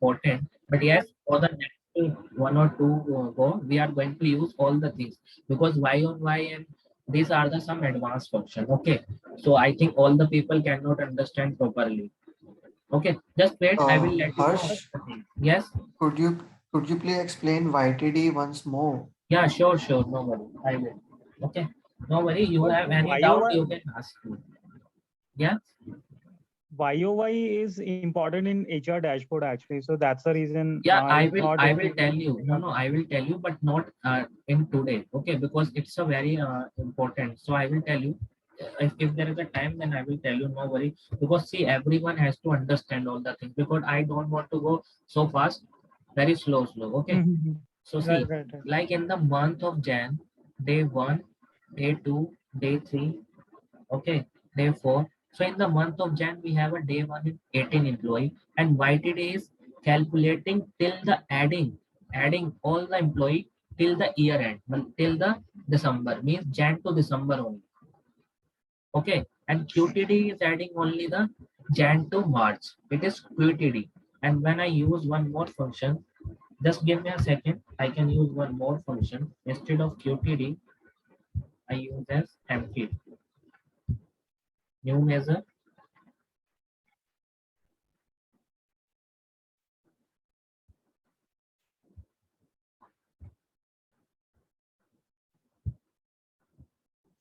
important. But yes, for the next one or two go, we are going to use all the things because y on y and these are the some advanced function. Okay, so I think all the people cannot understand properly. Okay, just wait. I will let you know Harsh, the thing. Yes. could you could you please explain YTD once more? Yeah, sure, sure. No worry. I will. Okay. No worry. You But have any doubt, YOY you can ask me. Yeah. YOY is important in HR dashboard actually. So that's the reason Yeah, I thought I if will you tell can you. explain No, on no, that. I will tell you, but not in today. Okay, because it's a very important. So I will tell you. If there is a time, then I will tell you. No worry. Because see, everyone has to understand all the things. Because I don't want to go so fast, very slow, slow. Okay. Mhm. So Right, see, right, right. like in the month of Jan, day one, day two, day three. Okay, day four. So in the month of Jan, we have a day one with 18 employee, and YTD is calculating till the adding all the employee till the year end, well, till the December means Jan to December only. Okay, and QTD is adding only the Jan to March. It is QTD. And when I use one more function, just give me a second. I can use one more function instead of QTD. I use as MTD, new measure.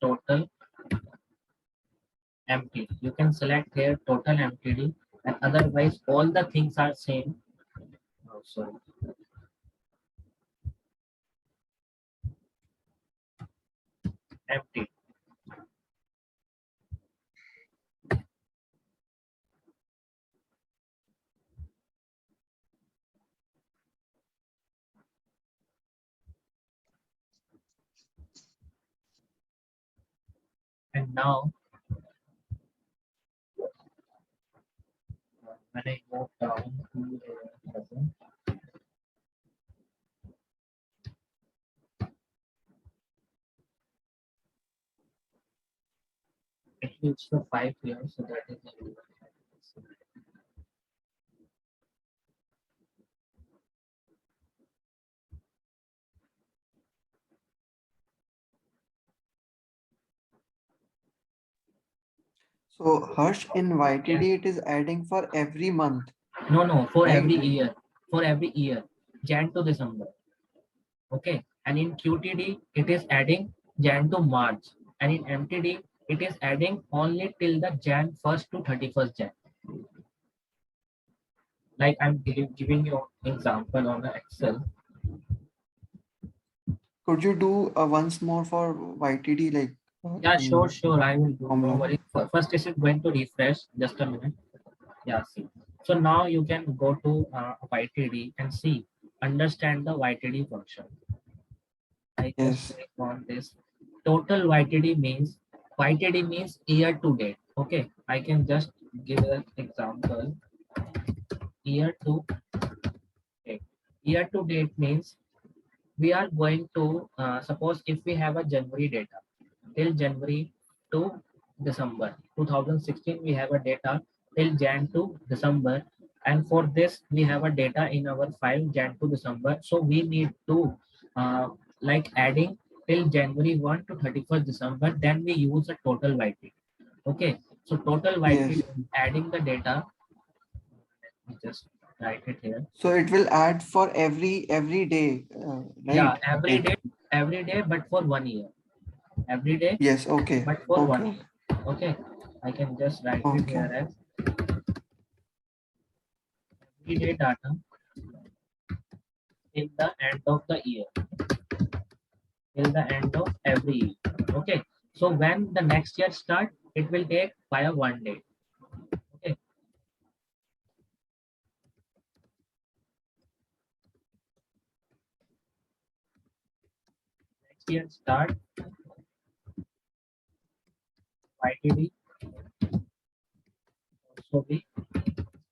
Total MTD. You can select here total MTD, and otherwise all the things are same. Oh, sorry. MTD. And now when I go down to present, it reaches the 5 years, so that is the So Harsh, in yes. YTD it is adding for every month, No, for every right? year. For every year. Jan to December. Okay. And in QTD, it is adding Jan to March. And in MTD, it is adding only till the Jan 1st to 31st Jan. Like I'm giving you example on the Excel. Could you do once more for YTD like Yeah, sure, in sure. I will do. No formula? worry. First, this is going to refresh. Just a minute. Yeah, see. So now you can go to YTD and see, understand the YTD function. I just Yes. click on this. Total YTD means year to date. Okay, I can just give an example. Year to date. Year to date means we are going to suppose if we have a January data till January to December 2016, we have a data till Jan to December, and for this we have a data in our file Jan to December. So we need to uh, like adding till January 1 to 31st December. Then we use a total YTD. Okay, so total YTD Yes. adding the data. Let me just write it here. So it will add for every day, Yeah, right? Like every day, but for 1 year. Every day, yes. Okay. but for Okay. 1 year. Okay, I can just write it Okay. here as everyday data till the end of the year, till the end of every year. Okay, so when the next year start, it will take by a 1 day. Okay, next year start YTD also be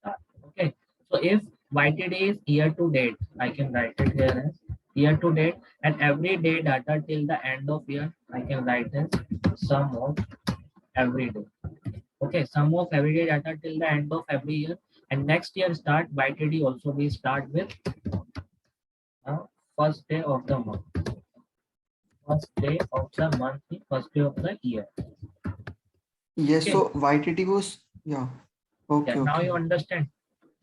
start. Okay, so if YTD is year to date, I can write it here as year to date, and every day data till the end of year, I can write as sum of every day. Okay, sum of everyday data till the end of every year, And next year start YTD also we start with first day of the month. First day of the month, the first day of the year. Yes, Okay. so YTD was, yeah. Okay, Yeah, now okay. you understand.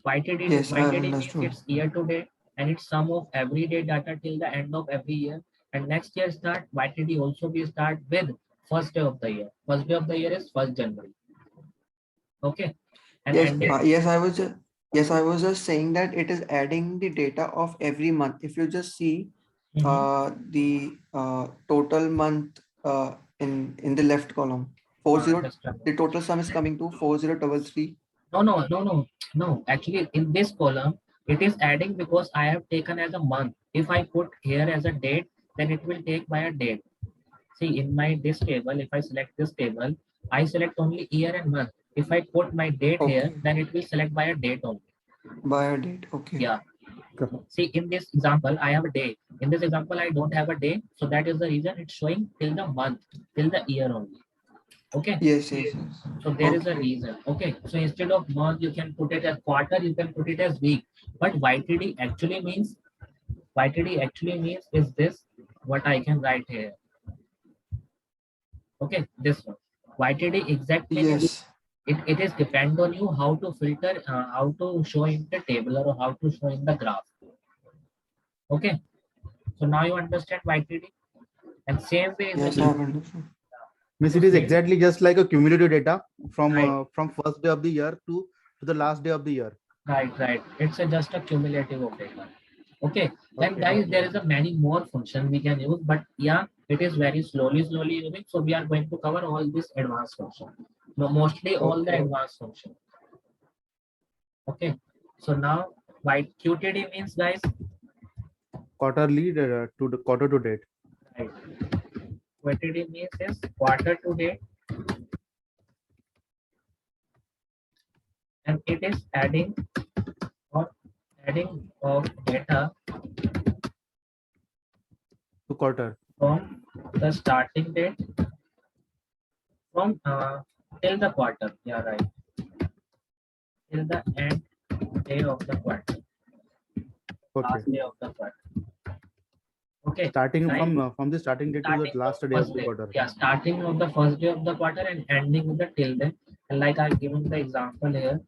YTD, Yes, I YTD means understood. it's year to date and it's sum of everyday data till the end of every year. And next year start YTD also we start with first day of the year. First day of the year is 1st January. Okay. And Yes, ending. yes, I was just saying that it is adding the data of every month. If you just see Mhm. the total month in the left column, 40, Just a the minute. total sum is coming to 4033. No. Actually, in this column, it is adding because I have taken as a month. If I put here as a date, then it will take by a date. See, in my this table, if I select this table, I select only year and month. If I put my date here, Okay, then it will select by a date only. by a date. Okay. Yeah. Okay. See, in this example, I have a day. In this example, I don't have a day. So that is the reason it's showing till the month, till the year only. Okay. Yes. So there is a Okay. reason. Okay. So instead of month, you can put it as quarter, you can put it as week. But YTD actually means is this what I can write here. Okay, this one. YTD exact meaning Yes. it is depend on you how to filter, how to show in the table or how to show in the graph. Okay. So now you understand YTD. And same way is Yes, the I have understood. Means so it is same exactly just like a cumulative data right. from first day of the year to the last day of the year. Right. It's just a cumulative of data. Okay. Then Okay, guys, okay. there is a many more function we can use, but yeah, it is very slowly using. So we are going to cover all this advanced function. No, mostly all the Okay. advanced function. Okay. So now why QTD means guys, Quarterly to the quarter to date. right. QTD means is quarter to date and it is or adding of data To quarter. from the starting date from till the quarter. Yeah, right. Till the end day of the quarter. Okay. Last day of the quarter. Okay. Starting Right. from the starting date to Starting the from last day of first the day. quarter. Yeah, starting of the first day of the quarter and ending with the till then. And like I've given the example here.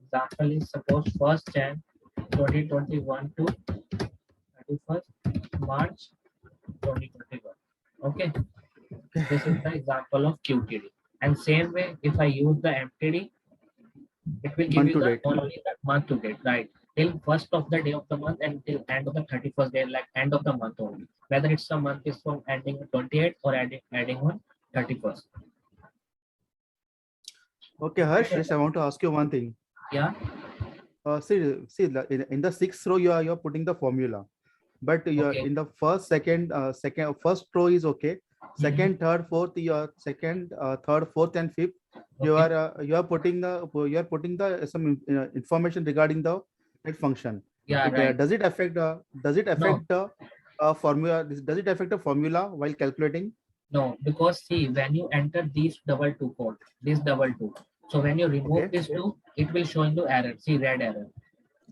Example is suppose 1st Jan 2021 to 31st March 2021. Okay. This is the example of QTD. And same way, if I use the MTD, it will give Month you to the date. only the month to date, right? Till first of the day of the month and till end of the 31st day, like end of the month only. Whether it's a month is from ending on 28 or adding on 31st. Okay, Harsh, yes, I want to ask you one thing. Yeah. In the sixth row you're putting the formula, but you're Okay. in the first row is okay. Second, third, fourth, your second, third, fourth, and fifth, Okay. you are putting some information regarding the that function. Yeah. Right. Does it No. affect the formula? Does it affect the formula while calculating? No. Because see, when you enter these double two code, this double two. So when you remove Okay, this two, it will show into error. See red error.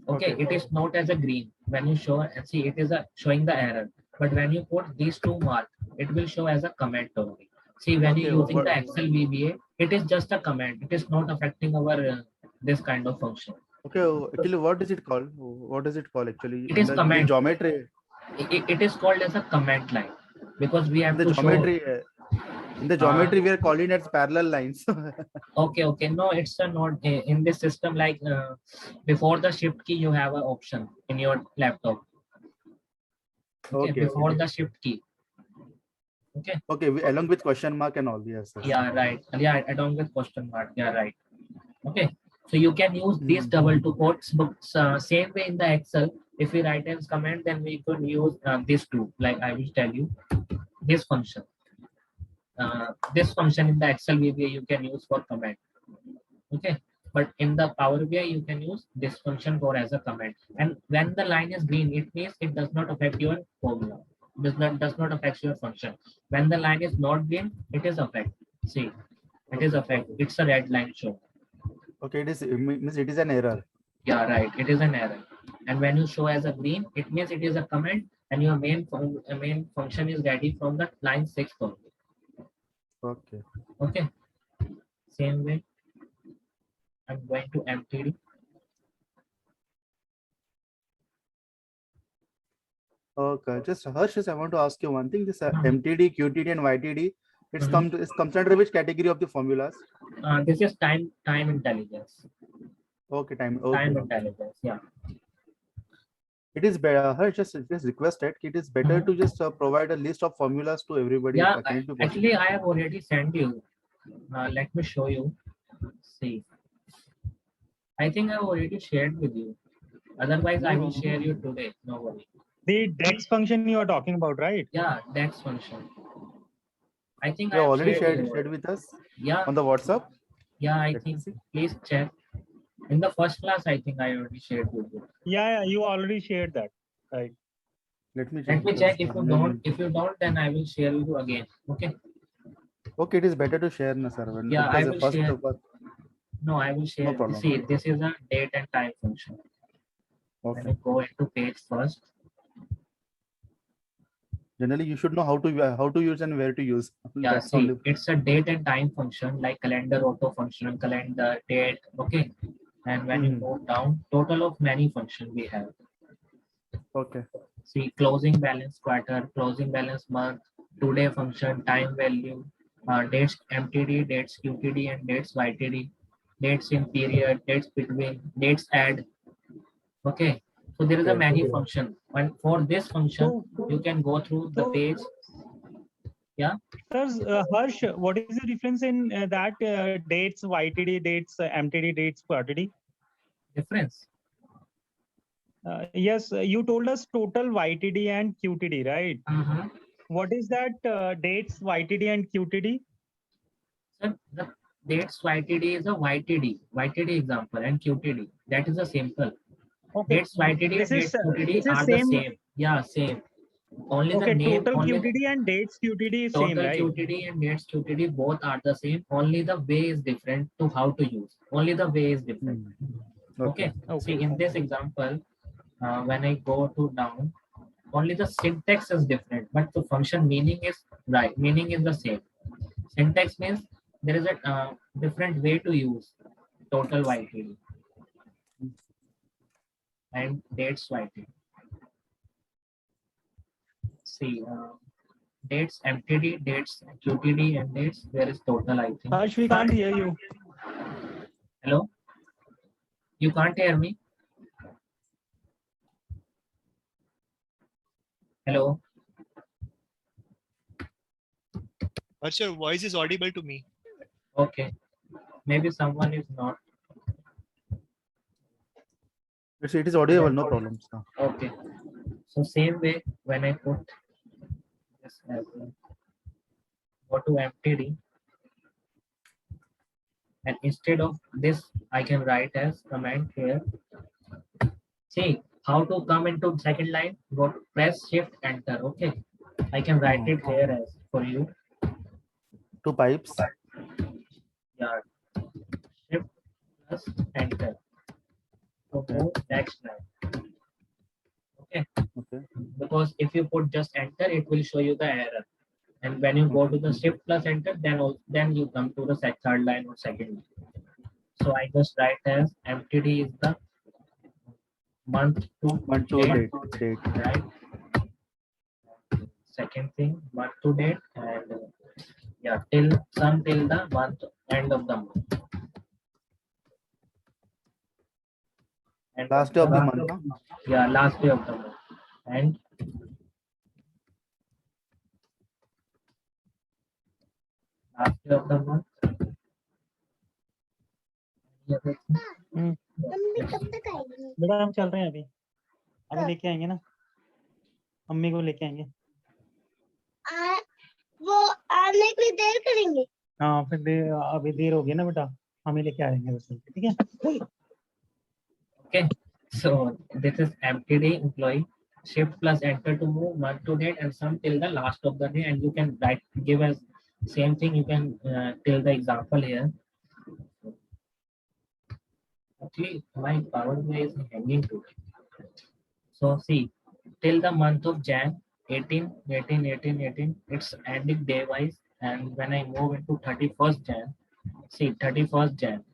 Okay, okay, it is not as a green when you show and see it is a showing the error, but when you put these two mark it will show as a comment only. See when okay. you're using the Excel VBA, it is just a comment, it is not affecting our this kind of function. Okay, actually, what is it called? What is it called actually It is in the comment. geometry? It is called as a comment line because we In have the to show geometry, uh, we are calling it parallel lines. okay, no, it's a not in this system like before the shift key you have an option in your laptop. Okay, Okay, before okay, the shift key. Okay. okay. Along with question mark and all. Yes, yes. Yeah, right. Yeah, along with question mark. Yeah, right. Okay. So you can use these Hmm. double two quotes, but same way in the Excel, if we write as comment, then we could use these two. Like I will tell you, this function. This function in the Excel VBA you can use for comment. Okay. But in the Power BI, you can use this function for as a comment. And when the line is green, it means it does not affect your formula. Does not affect your function. When the line is not green, it is affect. See. It is affect. It's a red line show. Okay, means it is an error. Yeah, right. It is an error. And when you show as a green, it means it is a comment, and your main function is ready from the line 6 only. Okay. Okay. Same way. I'm going to MTD. Okay. Just Harsh, I want to ask you one thing. This Mhm. MTD, QTD, and YTD, it's Mhm. it's comes under which category of the formulas? This is time intelligence. Okay, time. Time Okay. intelligence. Yeah. It is better. Harsh, just requested. It is better Mhm. to just provide a list of formulas to everybody. Yeah. Can it be possible? Actually, I have already sent you. Let me show you. See. I think I've already shared with you. Otherwise, I will share you today. No worry. The DEX function you are talking about, right? Yeah, DEX function. I think I You have already shared shared you. with us Yeah, on the WhatsApp. yeah, I Let me think. see. Please check. In the first class, I think I already shared with you. Yeah, you already shared that, right? Let me Let check. me Just check. a If you don't, moment. then I will share with you again. Okay. Okay, it is better to share, na, sir. Yeah, I Because the will first, share. No, I will no share. problem. See, this is a date and time function. When Okay. you go into page first, Generally, you should know how to use and where to use. yeah, That's see, only. it's a date and time function like calendar auto function, calendar, date. Okay. And when you Mhm. move down, total of many functions we have. Okay. See, closing balance quarter, closing balance month, today function, time value, dates MTD, dates QTD, and dates YTD, dates in period, dates between, dates add. Okay. So there is a Okay. many function. And for this function, So, you can go through the so page. Yeah. sir, Harsh, what is the difference in that dates, YTD dates, MTD dates, QTD? Difference. Yes, you told us total YTD and QTD, right? Mhm. What is that dates, YTD and QTD? So the dates YTD is a YTD example, and QTD. That is a simple. Okay, Dates YTD this and is dates QTD this is are the same. same. Yeah, same. Only the Okay, name, total only QTD and dates QTD is same, total right? QTD and dates QTD both are the same. Only the way is different to how to use. Only the way is different. Mhm. Okay. Okay. See, Okay. in this example, when I go to down, only the syntax is different, but the function meaning is right. Meaning is the same. Syntax means there is a different way to use total YTD and dates YTD. See, dates MTD, dates QTD, and dates there is total. I think. Harsh, we can't hear you. Hello, you can't hear me. Hello. Harsh, your voice is audible to me. Okay. Maybe someone is not. It is audible. No problems. Now. Okay. So same way when I put this as go to MTD, and instead of this I can write as command here. See how to come into second line. Go to press shift enter. Okay. I can write it here Okay. as for you. 2 pipes. Yeah. Shift plus enter. So Okay. move next line. Okay. Okay. Because if you put just enter, it will show you the error. And when you go to the shift plus enter, then you come to the third line or second line. So I just write as MTD is the month to 1 to date, date. right? Second thing, month to date, and yeah, till the month end of the month. End Last day of the month. Huh? Yeah, last day of the month. And last day of the month. Any other thing? बेटा हम चल रहे हैं अभी लेके आएंगे ना mummy को लेके आएंगे वो आने की देर करेंगे हाँ फिर अभी देर होगी ना बेटा हम ही लेके आएंगे बस ठीक है Okay, so this is MTD employee shift plus enter to move month to date and sum till the last of the day, and you can write give as Same thing you can tell the example here. Actually, my Power BI is hanging today. So see, till the month of Jan, 18, 18, 18, 18, it's ending day wise. And when I move into 31st Jan, see 31st Jan,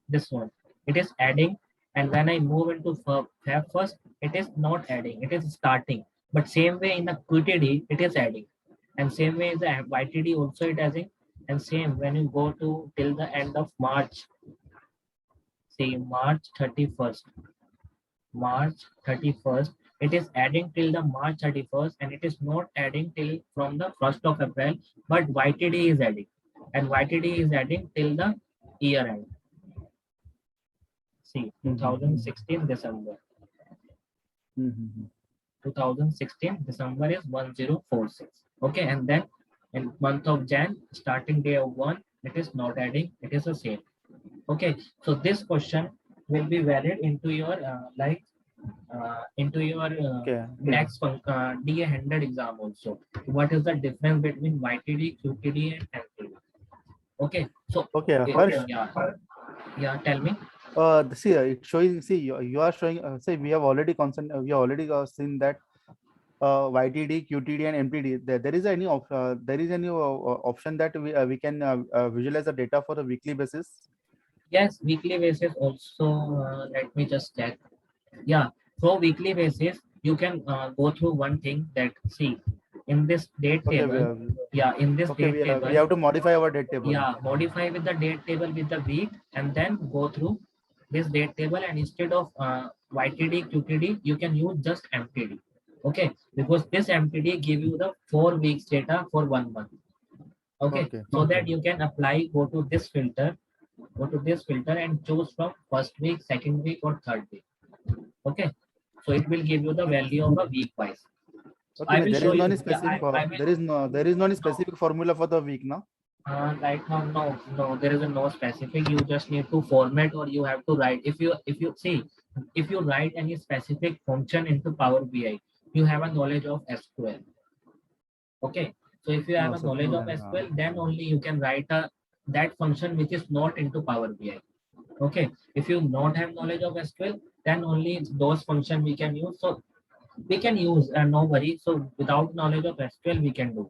this one, it is adding. And when I move into Feb first, it is not adding, it is starting. But same way in the QTD, it is adding. And same way in the YTD also it adding. And same when you go to till the end of March, say March 31st. March 31st, it is adding till the March 31st, and it is not adding till from the 1st of April, but YTD is adding. And YTD is adding till the year end. See, 2016 December. Mhm. 2016 December is 1046. Okay, and then in month of Jan, starting day of 1, it is not adding, it is the same. Okay, so this question will be valid into your into your Okay. next DA100 exam also. What is the difference between YTD, QTD, and MTD? Okay, so Okay, Harsh. yeah, tell me. See, it's showing. See, you are showing. Say, we have already seen that YTD, QTD, and MTD. There is any option that we can visualize the data for a weekly basis. Yes, weekly basis also. Let me just check. Yeah, for weekly basis, you can go through one thing that see in this date Okay, table. Yeah, in this okay, date table. we have to modify our date table. Yeah, modify with the date table with the week, and then go through this date table, and instead of YTD, QTD, you can use just MTD. Okay, because this MTD give you the 4 weeks data for 1 month. Okay, so that you can apply, go to this filter, and choose from first week, second week, or third week. Okay, so it will give you the value of a week wise. Okay, there is no any specific. there is no any specific formula for the week now. Right now, no, there is no specific. You just need to format, or you have to write. If you see, if you write any specific function into Power BI, you have a knowledge of SQL. Okay, so if you have a knowledge of SQL, then only you can write that function which is not into Power BI. Okay, if you not have knowledge of SQL, then only those function we can use. So we can use, no worry. So without knowledge of SQL, we can do.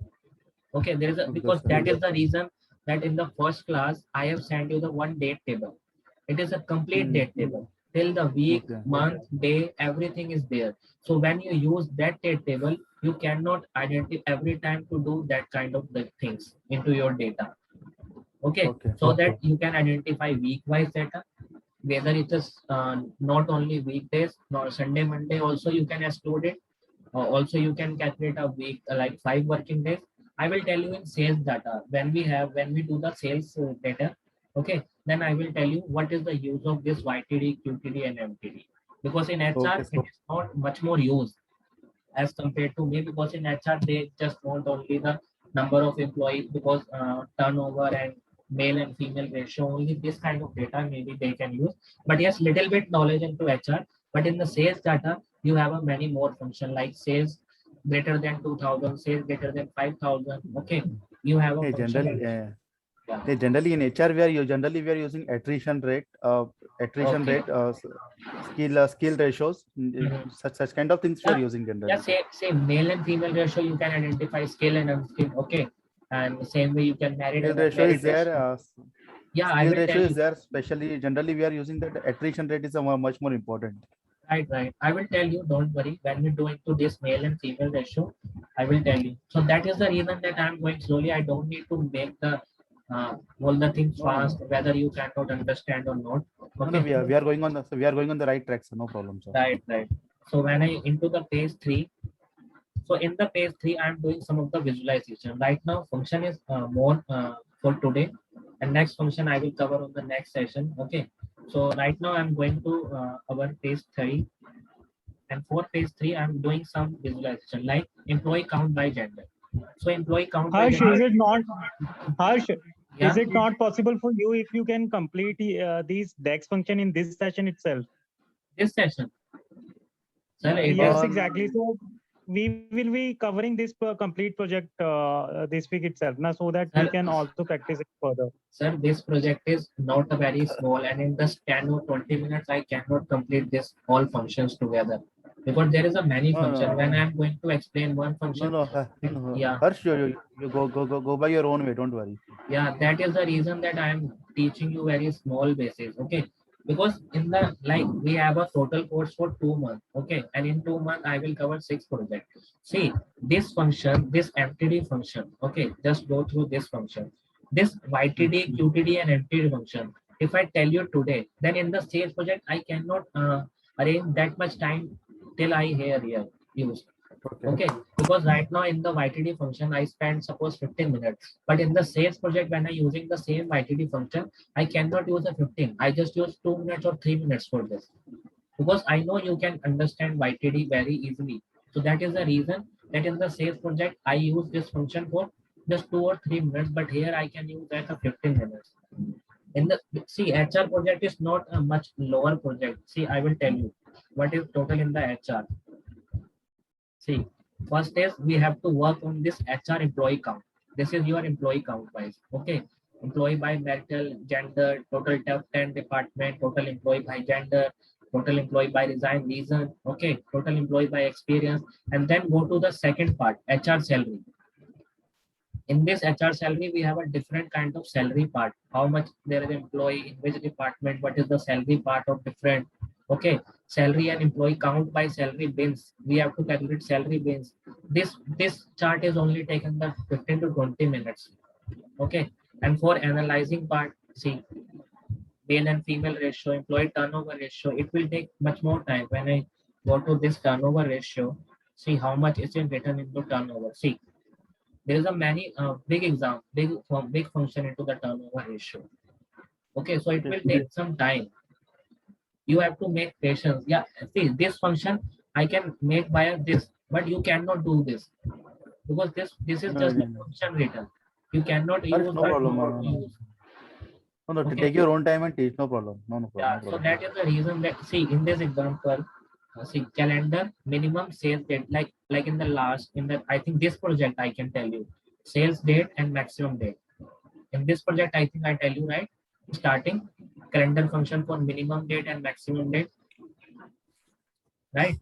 Okay, there is a, because that is the reason that in the first class I have sent you the one date table. It is a complete date table till the week, month, day, everything is there. So when you use that date table, you cannot identify every time to do that kind of the things into your data. Okay, so that you can identify week wise data, whether it is not only weekdays, nor Sunday, Monday also you can exclude it. Also you can calculate a week like 5 working days. I will tell you in sales data when we do the sales data. Okay, then I will tell you what is the use of this YTD, QTD, and MTD, because in HR it is not much more used as compared to me, because in HR they just want only the number of employees, because turnover and male and female ratio, only this kind of data maybe they can use. But yes, little bit knowledge into HR. But in the sales data, you have a many more function like sales greater than 2000, sales greater than 5000. Okay, you have a function. Generally in HR we are using attrition rate, skill ratios, such kind of things we are using generally. Yeah, same male and female ratio, you can identify skill and unskill. Okay, and same way you can merit. Skill ratio is there. Yeah, skill ratio is there. Especially generally we are using that attrition rate is much more important. Right. I will tell you, don't worry. When we do into this male and female ratio, I will tell you. So that is the reason that I'm going slowly. I don't need to make the all the things fast, whether you cannot understand or not. Okay. No, we are going on the right track, so no problem, sir. Right. So when I into the page 3, so in the page 3, I'm doing some of the visualization. Right now, function is more for today, and next function I will cover on the next session. Okay. So right now I'm going to our page 3, and for page 3 I'm doing some visualization like employee count by gender. So employee count by Harsh, gender. is it not Harsh? Yeah? Is it not possible for you if you can complete these DEX function in this session itself? This session? Sir, Yes, exactly. So we will be covering this complete project this week itself, na, so that we Sir, can also practice it further. Sir, this project is not a very small, and in just 10 or 20 minutes, I cannot complete this all functions together because there is a many No, function. no, When no, I am going to explain one no, function, no, no. yeah, Harsh, you go by your own way. Don't worry. yeah, that is the reason that I am teaching you very small basis, okay? Because in the like we have a total course for 2 months, okay, and in 2 months I will cover 6 projects. See this function, this MTD function, okay, just go through this function, this YTD, QTD, and MTD function. If I tell you today, then in the sales project I cannot arrange that much time till I hear here use. Okay. Okay, because right now in the YTD function, I spend suppose 15 minutes. But in the sales project, when I using the same YTD function, I cannot use a 15. I just use 2 minutes or 3 minutes for this. Because I know you can understand YTD very easily. So that is the reason that in the sales project, I use this function for just 2 or 3 minutes, but here I can use that for 15 minutes. In the see HR project is not a much lower project. See, I will tell you what is total in the HR. See, first is we have to work on this HR employee count. This is your employee count wise. Okay. Employee by marital, gender, total top 10 department, total employee by gender, total employee by resign reason. Okay. Total employee by experience. And then go to the second part, HR salary. In this HR salary, we have a different kind of salary part. How much there is employee in which department, what is the salary part of different. Okay, salary and employee count by salary bins. We have to calculate salary bins. This chart is only taken the 15 to 20 minutes. Okay, and for analyzing part, see male and female ratio, employee turnover ratio. It will take much more time. When I go to this turnover ratio, see how much is it written into turnover. See there is a many big function into the turnover ratio. Okay, so it will take some time. You have to make patience. Yeah, see this function I can make by this, but you cannot do this because this is No, just a no, function written. You cannot Harsh, use no that. problem. No, no, no. No, no, Okay. take your own time and teach. No problem. No problem. Yeah, No so problem. that is the reason that see in this example, see calendar minimum sales date like in the last in the I think this project I can tell you sales date and maximum date. In this project, I think I tell you right, starting calendar function for minimum date and maximum date, right?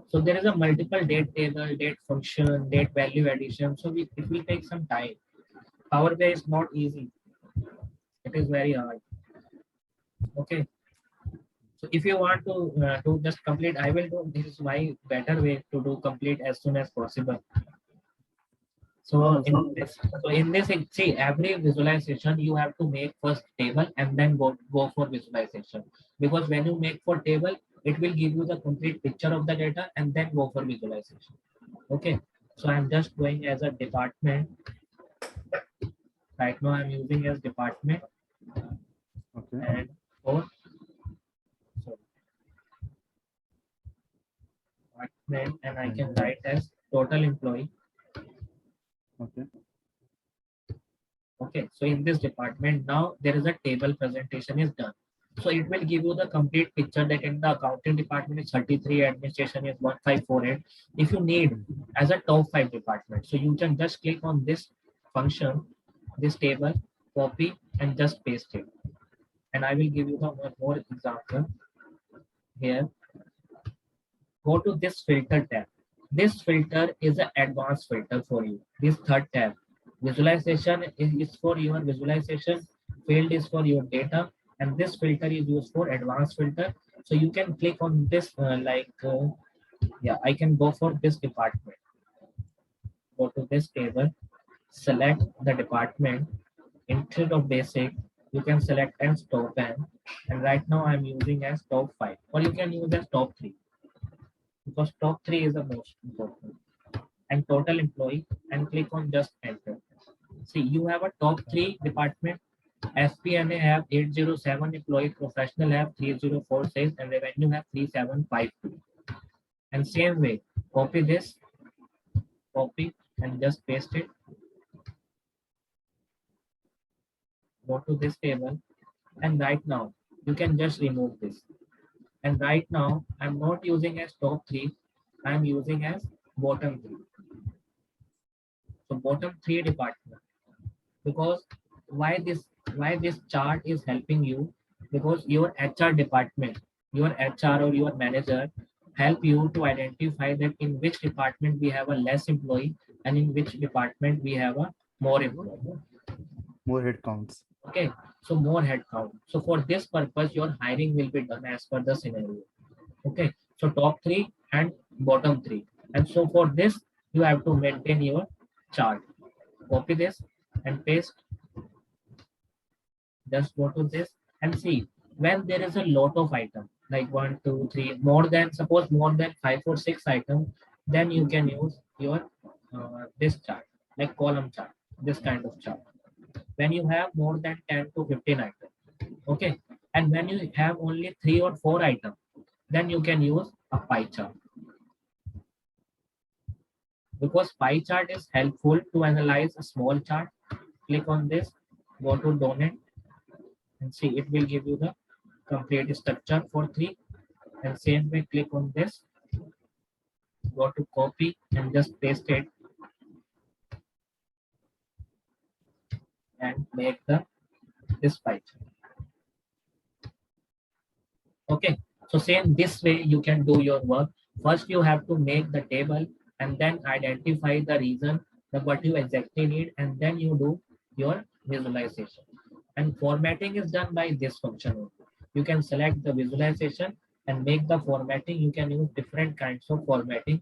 So there is a multiple date table, date function, date value addition. So it will take some time. Power BI is not easy. It is very hard. Okay. So if you want to just complete, I will do. This is my better way to do complete as soon as possible. So No, in this, see every visualization you have to make first table and then go for visualization because when you make for table, it will give you the complete picture of the data and then go for visualization. Okay, so I'm just going as a department. Right now I'm using as department okay. and for so department and I can write as total employee. Okay. Okay, so in this department now there is a table presentation is done. So it will give you the complete picture that in the accounting department is 33, administration is 1548. If you need as a top 5 department, so you can just click on this function, this table, copy and just paste it. And I will give you the one more example here. Go to this filter tab. This filter is an advanced filter for you. This third tab. Visualization is for your visualization. Field is for your data. And this filter is used for advanced filter. So you can click on this yeah, I can go for this department. Go to this table, select the department. Instead of basic, you can select as top N. And right now I'm using as top 5. Or you can use as top 3. Because top 3 is the most important. And total employee and click on just enter. See, you have a top 3 department. FP&A have 807 employee, professional have 3046 and revenue have 3752. And same way, copy this, copy and just paste it. Go to this table and right now you can just remove this. And right now I'm not using as top 3, I'm using as bottom three. So bottom three department. Because why this chart is helping you? Because your HR department, your HR or your manager help you to identify that in which department we have a less employee and in which department we have a more employee. More head counts. Okay, so more headcount. So for this purpose, your hiring will be done as per the scenario. Okay, so top three and bottom three. And so for this, you have to maintain your chart. Copy this and paste. Just go to this and see when there is a lot of items like 1, 2, 3, more than suppose more than 5 or 6 items, then you can use your this chart like column chart, this kind of chart. When you have more than 10 to 15 items, okay, and when you have only 3 or 4 items, then you can use a pie chart, because pie chart is helpful to analyze a small chart. Click on this, go to donut and see it will give you the complete structure for 3, and same way click on this, go to copy and just paste it and make the this pie chart. Okay, so same this way you can do your work. First you have to make the table and then identify the reason that what you exactly need, and then you do your visualization. And formatting is done by this function only. You can select the visualization and make the formatting. You can use different kinds of formatting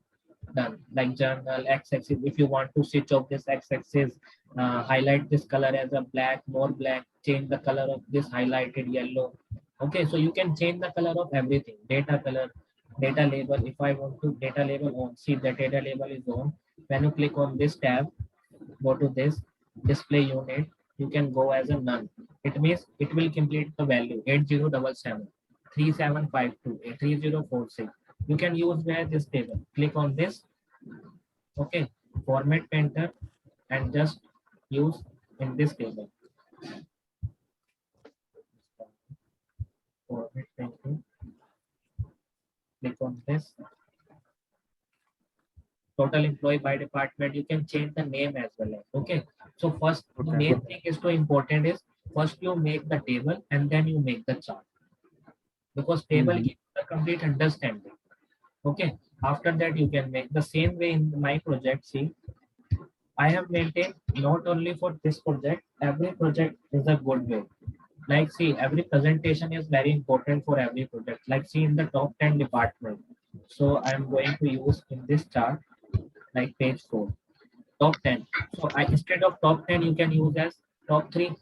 done, like journal, x-axis. If you want to switch off this x-axis, highlight this color as a black, more black, change the color of this highlighted yellow. Okay, so you can change the color of everything. Data color, data label. If I want to data label on, see the data label is on. When you click on this tab, go to this display unit, you can go as a none. It means it will complete the value 8077 3752 3046. You can use where this table. Click on this. Okay, format painter and just use in this table. Format painter. Click on this. Total employee by department. You can change the name as well. Okay. So first, the Okay. main thing is to important is first you make the table and then you make the chart, because table Mhm. gives the complete understanding. Okay. After that, you can make the same way in my project. See, I have maintained not only for this project, every project is a good way. Like, see, every presentation is very important for every project. Like, see, in the top 10 department. So I'm going to use in this chart, like page 4, top 10. So I instead of top 10, you can use as top 3.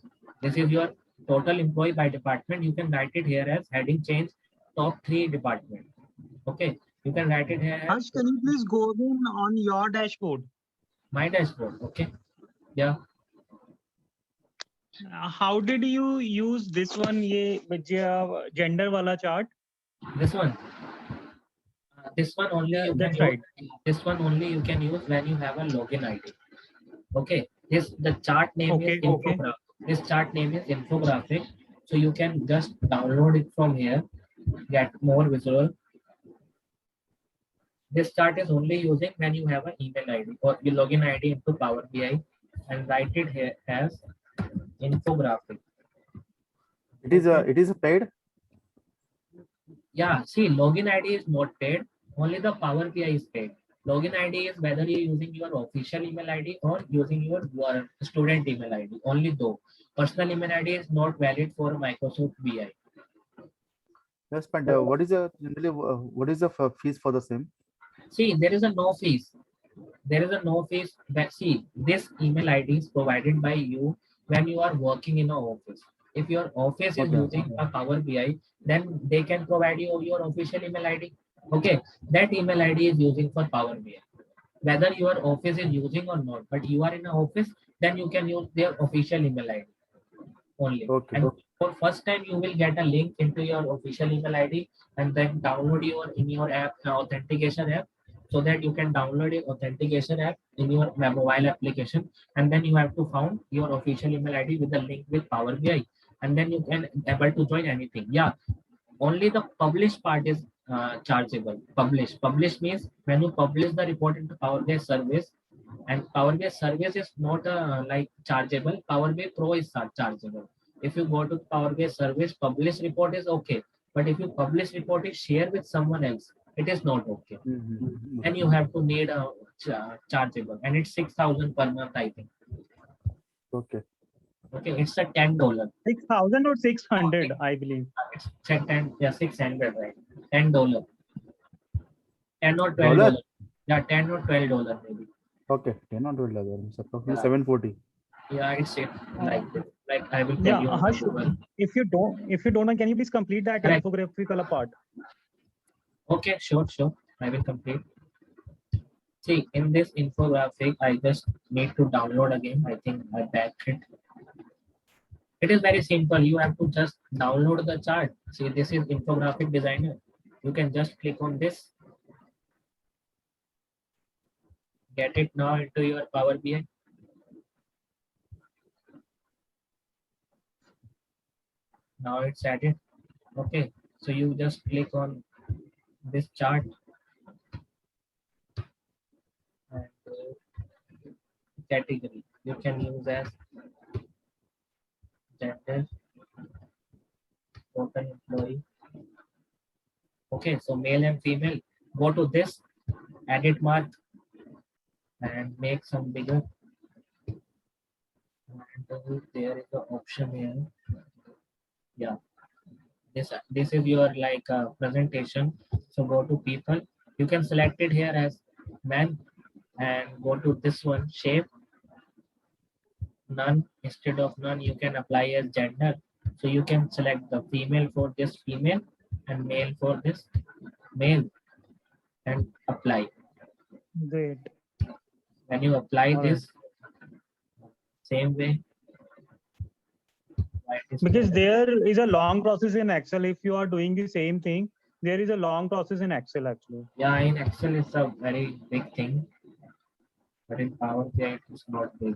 This is your total employee by department. You can write it here as heading change top 3 department. Okay. You can write it here as Harsh, can you please go in on your dashboard? my dashboard. Okay. Yeah. How did you use this one, ये gender वाला chart? This one. This one only you can That's use. right. This one only you can use when you have a login ID. Okay. The chart name Okay, is okay. infographic. This chart name is infographic. So you can just download it from here, get more visual. This chart is only using when you have an email ID or your login ID into Power BI, and write it here as infographic. Okay. It is a paid. Yeah, see, login ID is not paid. Only the Power BI is paid. Login ID is whether you're using your official email ID or using your student email ID. Only though personal email ID is not valid for Microsoft BI. Yes, but what is the generally what is the fees for the same? See, there is a no fees. There is a no fees. That see, this email ID is provided by you when you are working in an office. If your office is Okay. using a Power BI, then they can provide you your official email ID. Okay, that email ID is using for Power BI. Whether your office is using or not, but you are in an office, then you can use their official email ID only. Okay. And for first time, you will get a link into your official email ID and then download your in your app authentication app, so that you can download your authentication app in your mobile application, and then you have to found your official email ID with the link with Power BI, and then you can able to join anything. Yeah, only the published part is chargeable. Publish means when you publish the report into Power BI service, and Power BI service is not like chargeable. Power BI Pro is chargeable. If you go to Power BI service, publish report is okay, but if you publish report is share with someone else, it is not okay. And you have to need a chargeable, and it's 6,000 per month, I think. Okay. Okay, it's a $10. 6,000 or 600, I believe. It's check 10, yeah, 600, right? $10, 10 or Dollar? $12. Yeah, $10 or $12 maybe. Okay. 10 or 12 dollars. It's approximately Yeah. 740. Yeah, it's it like this. Like I will tell Yeah, you. Harsh, if you don't know, can you please complete that Correct. infographical part? Okay, sure. I will complete. See, in this infographic, I just need to download again. I think I backed it. It is very simple. You have to just download the chart. See, this is infographic designer. You can just click on this. Get it now into your Power BI. Now it's added. Okay, so you just click on this chart and category. You can use as gender, total employee. Okay, so male and female. Go to this, edit mark, and make some bigger. And there is an option here. Yeah, this is your like presentation. So go to people. You can select it here as man, and go to this one shape. None, instead of none, you can apply as gender. So you can select the female for this female and male for this male, and apply. Great. When you apply Alright. this, same way. why it is Because called- there is a long process in Excel. If you are doing the same thing, there is a long process in Excel actually. Yeah, in Excel it's a very big thing, but in Power BI it is not big.